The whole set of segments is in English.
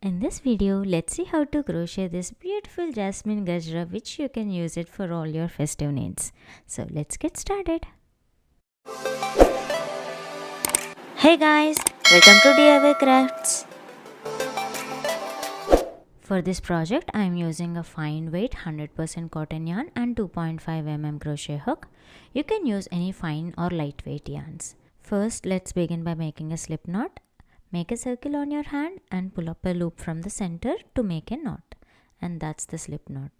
In this video, let's see how to crochet this beautiful Jasmine Gajra, which you can use it for all your festive needs. So let's get started. Hey guys, welcome to DIYKraftZ. For this project, I am using a fine weight 100% cotton yarn and 2.5 mm crochet hook. You can use any fine or lightweight yarns. First, let's begin by making a slip knot. Make a circle on your hand and pull up a loop from the center to make a knot. And that's the slip knot.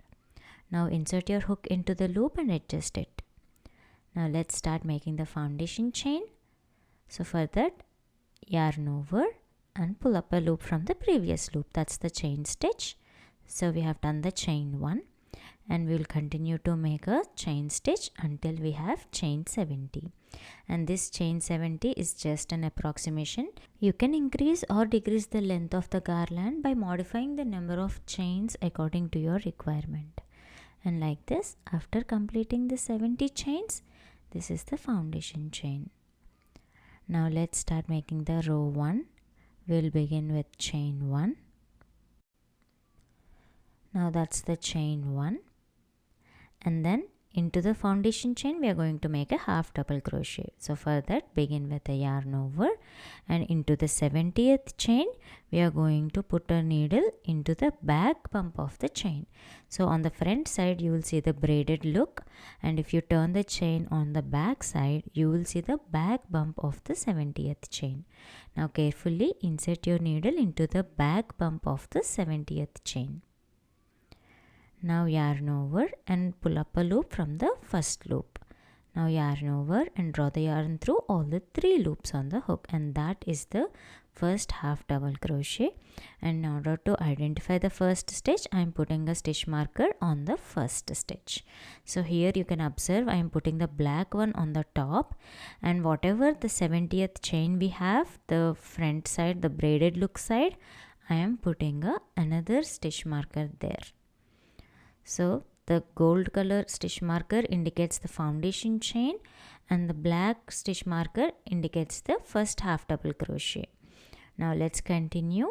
Now insert your hook into the loop and adjust it. Now let's start making the foundation chain. So for that, yarn over and pull up a loop from the previous loop. That's the chain stitch. So we have done the chain 1 and we will continue to make a chain stitch until we have chain 70. And this chain 70 is just an approximation. You can increase or decrease the length of the garland by modifying the number of chains according to your requirement. And like this, after completing the 70 chains, this is the foundation chain. Now let's start making the row 1. We'll begin with chain 1. Now that's the chain 1. And then into the foundation chain we are going to make a half double crochet. So for that, begin with a yarn over and into the 70th chain we are going to put a needle into the back bump of the chain. So on the front side you will see the braided look, and if you turn the chain on the back side you will see the back bump of the 70th chain. Now carefully insert your needle into the back bump of the 70th chain. Now yarn over and pull up a loop from the first loop. Now yarn over and draw the yarn through all the 3 loops on the hook, and that is the first half double crochet. And in order to identify the first stitch, I am putting a stitch marker on the first stitch. So here you can observe I am putting the black one on the top, and whatever the 70th chain we have, the front side, the braided look side, I am putting another stitch marker there. So the gold color stitch marker indicates the foundation chain and the black stitch marker indicates the first half double crochet. Now let's continue.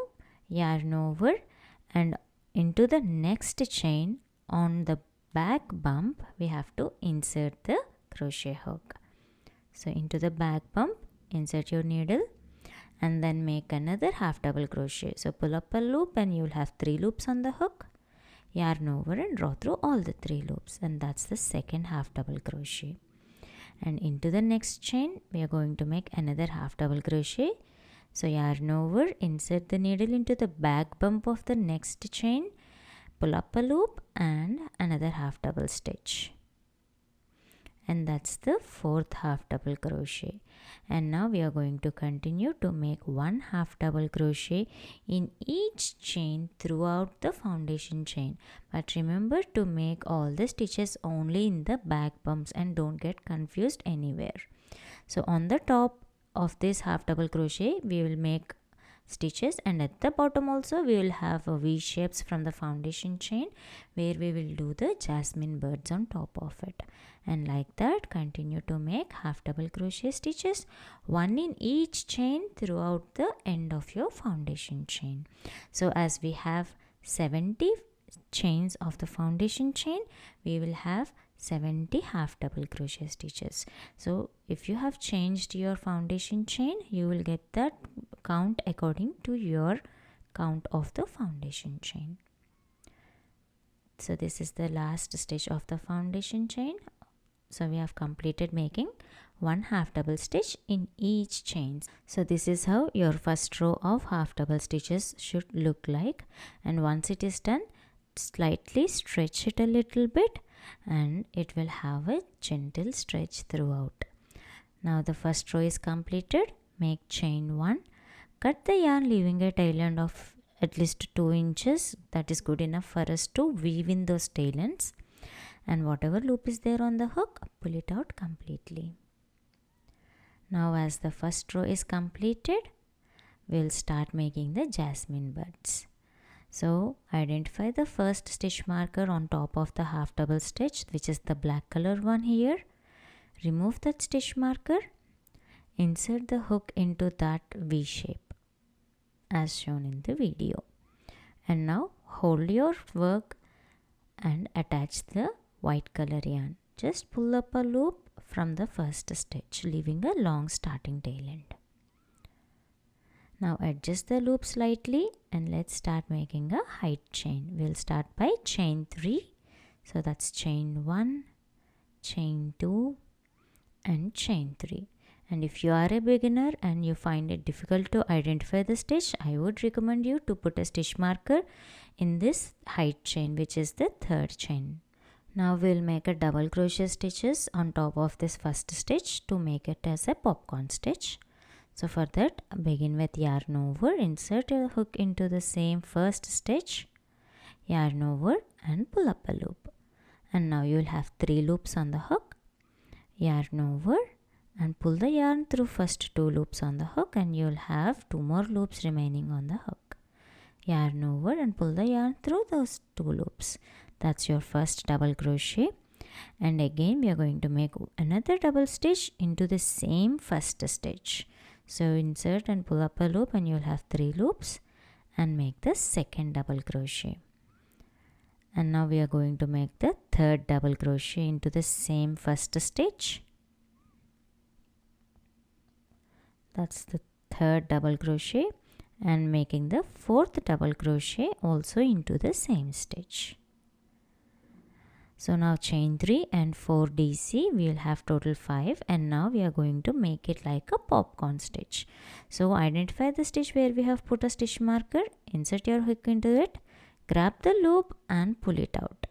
Yarn over and into the next chain on the back bump we have to insert the crochet hook. So into the back bump insert your needle and then make another half double crochet. So pull up a loop and you will have 3 loops on the hook. Yarn over and draw through all the 3 loops, and that's the second half double crochet. And into the next chain we are going to make another half double crochet. So yarn over, insert the needle into the back bump of the next chain, pull up a loop and another half double stitch. And that's the 4th half double crochet. And now we are going to continue to make 1 half double crochet in each chain throughout the foundation chain. But remember to make all the stitches only in the back bumps and don't get confused anywhere. So on the top of this half double crochet we will make stitches, and at the bottom also we will have a V shapes from the foundation chain where we will do the jasmine birds on top of it. And like that continue to make half double crochet stitches, 1 in each chain throughout the end of your foundation chain. So as we have 70 chains of the foundation chain, we will have 70 half double crochet stitches. So if you have changed your foundation chain, you will get that count according to your count of the foundation chain. So this is the last stitch of the foundation chain. So we have completed making 1 half double stitch in each chain. So this is how your first row of half double stitches should look like. And once it is done, slightly stretch it a little bit and it will have a gentle stretch throughout. Now the first row is completed. Make chain 1. Cut the yarn leaving a tail end of at least 2 inches. That is good enough for us to weave in those tail ends. And whatever loop is there on the hook, pull it out completely. Now as the first row is completed, we'll start making the jasmine buds. So identify the first stitch marker on top of the half double stitch, which is the black color one here. Remove that stitch marker, insert the hook into that V shape as shown in the video. And now hold your work and attach the white color yarn. Just pull up a loop from the first stitch, leaving a long starting tail end. Now adjust the loop slightly and let's start making a height chain. We'll start by chain 3. So that's chain 1, chain 2 and chain 3. And if you are a beginner and you find it difficult to identify the stitch, I would recommend you to put a stitch marker in this height chain, which is the third chain. Now we'll make a double crochet stitches on top of this first stitch to make it as a popcorn stitch. So for that, begin with yarn over, insert your hook into the same first stitch, yarn over and pull up a loop. And now you'll have 3 loops on the hook, yarn over and pull the yarn through first 2 loops on the hook, and you'll have 2 more loops remaining on the hook. Yarn over and pull the yarn through those 2 loops. That's your first double crochet. And again we are going to make another double stitch into the same first stitch. So insert and pull up a loop and you'll have 3 loops and make the second double crochet. And now we are going to make the third double crochet into the same first stitch. That's the third double crochet, and making the fourth double crochet also into the same stitch. So now chain 3 and 4 DC, we will have total 5, and now we are going to make it like a popcorn stitch. So identify the stitch where we have put a stitch marker, insert your hook into it, grab the loop and pull it out.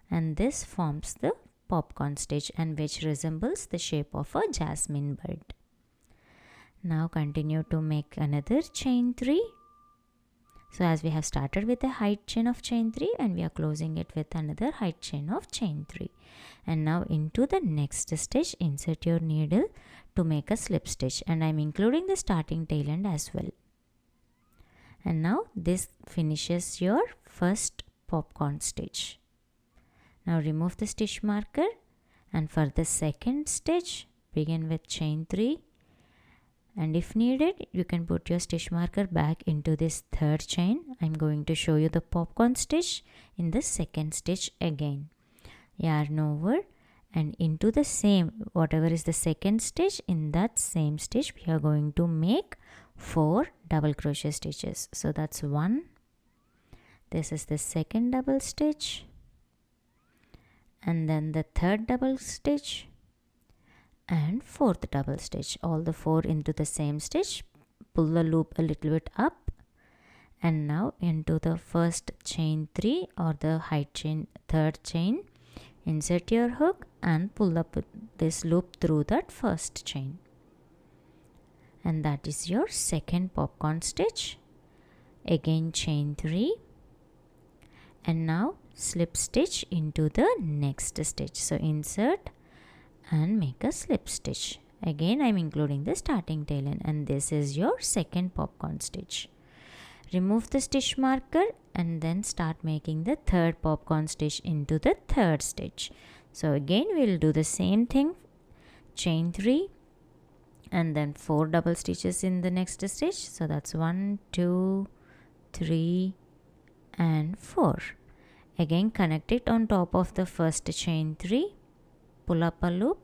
And this forms the popcorn stitch, and which resembles the shape of a jasmine bird. Now continue to make another chain 3. So as we have started with a height chain of chain 3 and we are closing it with another height chain of chain 3. And now into the next stitch, insert your needle to make a slip stitch, and I am including the starting tail end as well. And now this finishes your first popcorn stitch. Now remove the stitch marker, and for the second stitch begin with chain 3. And if needed, you can put your stitch marker back into this third chain. I'm going to show you the popcorn stitch in the second stitch again. Yarn over and into the same, whatever is the second stitch, in that same stitch we are going to make 4 double crochet stitches. So that's 1. This is the second double stitch. And then the third double stitch. And fourth double stitch, all the 4 into the same stitch. Pull the loop a little bit up, and now into the first chain 3 or the height chain, third chain, insert your hook and pull up this loop through that first chain, and that is your second popcorn stitch. Again chain 3, and now slip stitch into the next stitch. So insert and make a slip stitch. Again I am including the starting tail end, and this is your second popcorn stitch. Remove the stitch marker and then start making the third popcorn stitch into the third stitch. So again we will do the same thing, chain 3 and then 4 double stitches in the next stitch. So that's 1, 2, 3 and 4. Again connect it on top of the first chain 3, pull up a loop,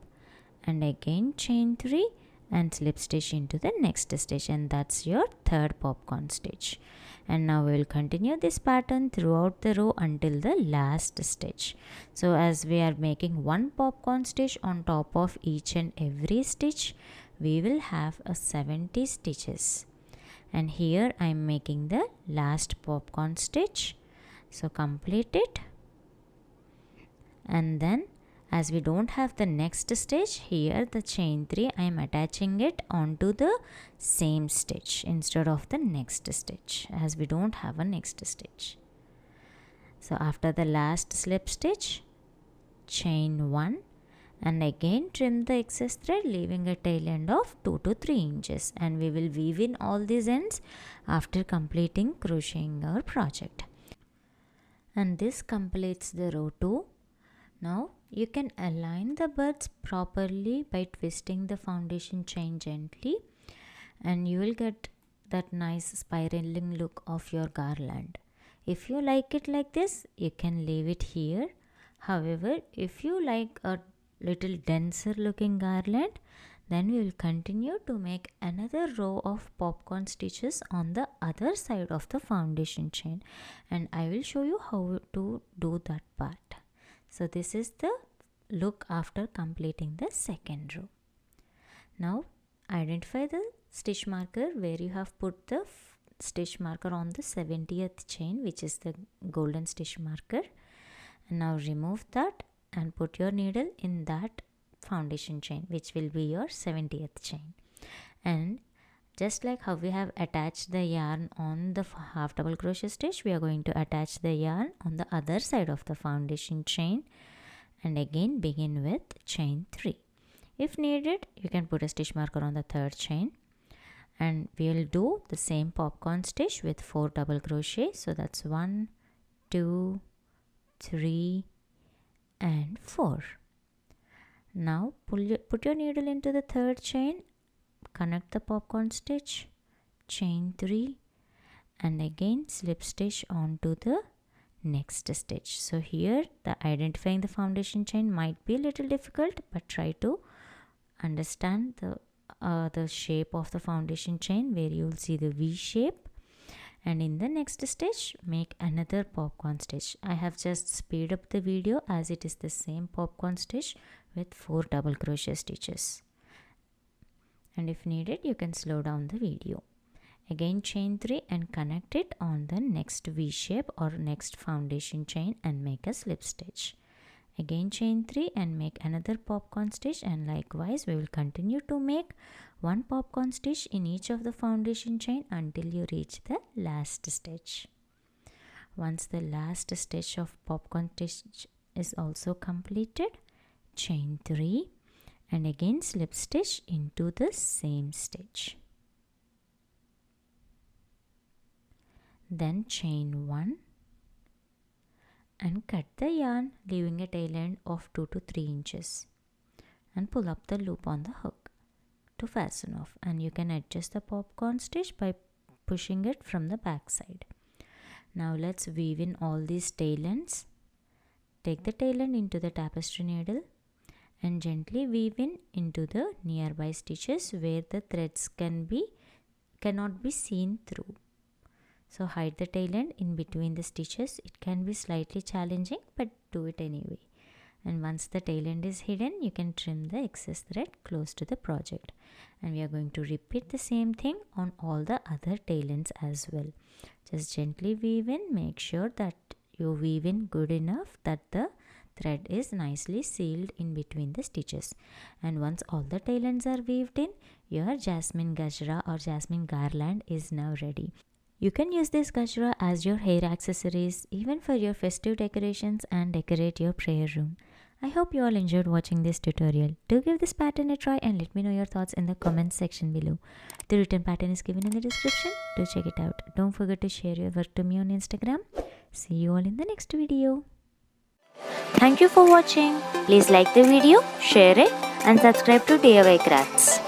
and again chain 3 and slip stitch into the next stitch, and that's your third popcorn stitch. And now we will continue this pattern throughout the row until the last stitch. So as we are making 1 popcorn stitch on top of each and every stitch, we will have a 70 stitches. And here I am making the last popcorn stitch. So complete it, and then as we don't have the next stitch, here the chain 3 I am attaching it onto the same stitch instead of the next stitch, as we don't have a next stitch. So after the last slip stitch, chain 1 and again trim the excess thread, leaving a tail end of 2 to 3 inches, and we will weave in all these ends after completing crocheting our project. And this completes the row 2. Now you can align the birds properly by twisting the foundation chain gently, and you will get that nice spiraling look of your garland. If you like it like this, you can leave it here. However, if you like a little denser looking garland, then we will continue to make another row of popcorn stitches on the other side of the foundation chain, and I will show you how to do that part. So this is the look after completing the second row. Now identify the stitch marker where you have put the stitch marker on the 70th chain, which is the golden stitch marker. And now remove that and put your needle in that foundation chain, which will be your 70th chain. And just like how we have attached the yarn on the half double crochet stitch, we are going to attach the yarn on the other side of the foundation chain, and again begin with chain 3. If needed, you can put a stitch marker on the third chain, and we'll do the same popcorn stitch with 4 double crochet. So that's 1, 2, 3 and 4. Now put your needle into the third chain, connect the popcorn stitch, chain 3, and again slip stitch onto the next stitch. So here the identifying the foundation chain might be a little difficult, but try to understand the shape of the foundation chain where you will see the V shape. And in the next stitch, make another popcorn stitch. I have just speed up the video as it is the same popcorn stitch with 4 double crochet stitches. And if needed, you can slow down the video. Again chain 3 and connect it on the next V shape or next foundation chain and make a slip stitch. Again chain 3 and make another popcorn stitch, and likewise we will continue to make 1 popcorn stitch in each of the foundation chain until you reach the last stitch. Once the last stitch of popcorn stitch is also completed, chain 3 and again slip stitch into the same stitch. Then chain 1 and cut the yarn, leaving a tail end of 2 to 3 inches, and pull up the loop on the hook to fasten off. And you can adjust the popcorn stitch by pushing it from the back side. Now let's weave in all these tail ends. Take the tail end into the tapestry needle and gently weave in into the nearby stitches where the threads cannot be seen through. So hide the tail end in between the stitches. It can be slightly challenging, but do it anyway. And once the tail end is hidden, you can trim the excess thread close to the project. And we are going to repeat the same thing on all the other tail ends as well. Just gently weave in. Make sure that you weave in good enough that the thread is nicely sealed in between the stitches. And once all the tail ends are weaved in, your Jasmine Gajra or Jasmine Garland is now ready. You can use this Gajra as your hair accessories, even for your festive decorations, and decorate your prayer room. I hope you all enjoyed watching this tutorial. Do give this pattern a try and let me know your thoughts in the comments section below. The written pattern is given in the description. Do check it out. Don't forget to share your work to me on Instagram. See you all in the next video. Thank you for watching. Please like the video, share it and subscribe to DIYKraftZ.